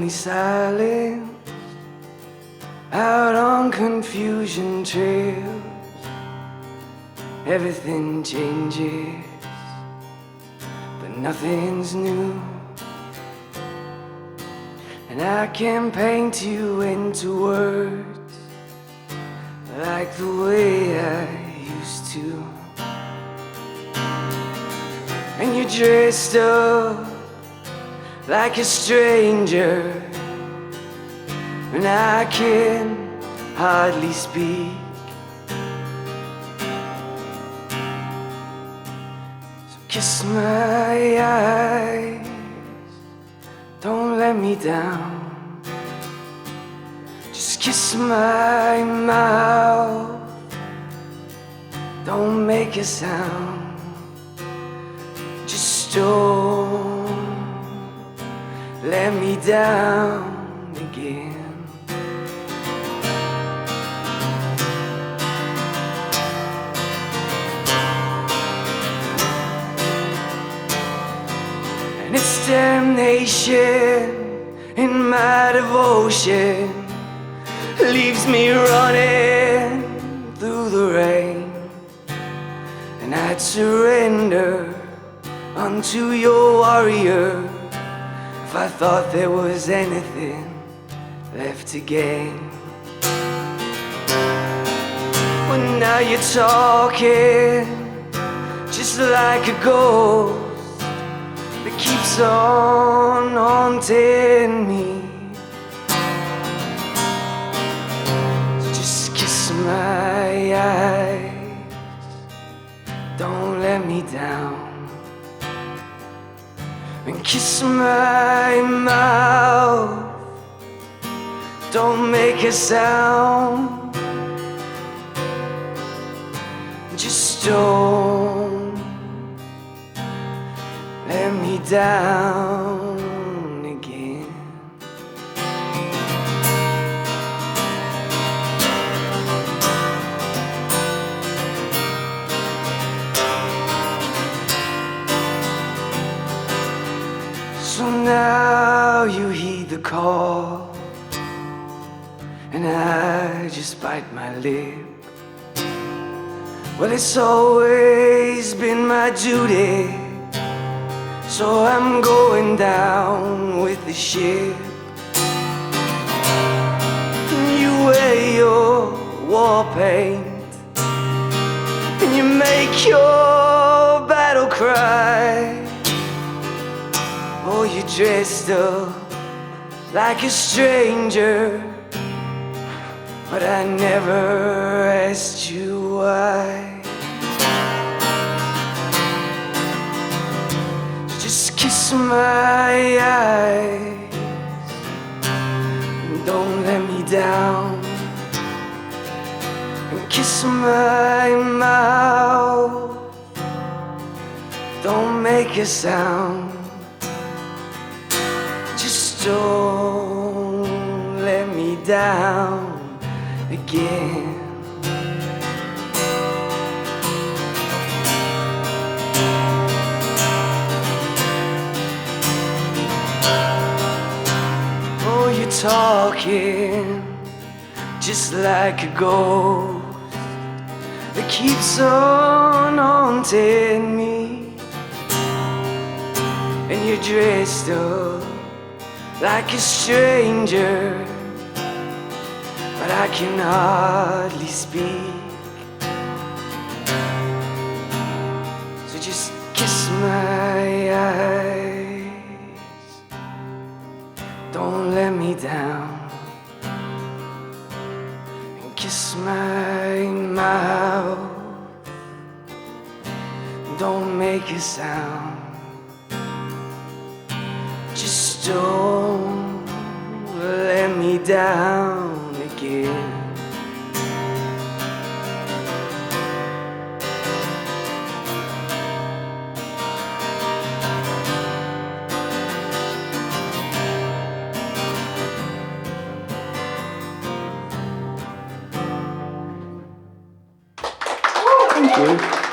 lonely silence out on confusion trails. Everything changes, but nothing's new. And I can paint you into words like the way I used to. And you're dressed up like a stranger, and I can hardly speak. So kiss my eyes, don't let me down. Just kiss my mouth, don't make a sound. Just don't let me down again. And it's damnation in my devotion, leaves me running through the rain. And I'd surrender unto your warrior if I thought there was anything left to gain. Well, now you're talking just like a ghost that keeps on haunting me. So just kiss my eyes, don't let me down. And kiss my mouth, don't make a sound. Just don't let me down again. So now you heed the call, and I just bite my lip. Well, it's always been my duty, so I'm going down with the ship. And you wear your war paint, and you make your battle cry. Oh, you're dressed up like a stranger, but I never asked you why. So just kiss my eyes, and don't let me down. And kiss my mouth, don't make a sound. Just don't let me down again. Oh, you're talking just like a ghost that keeps on haunting me. And you're dressed up like a stranger, but I can hardly speak. So just kiss my eyes, don't let me down. And kiss my mouth, don't make a sound. Just don't let me down again. Thank you.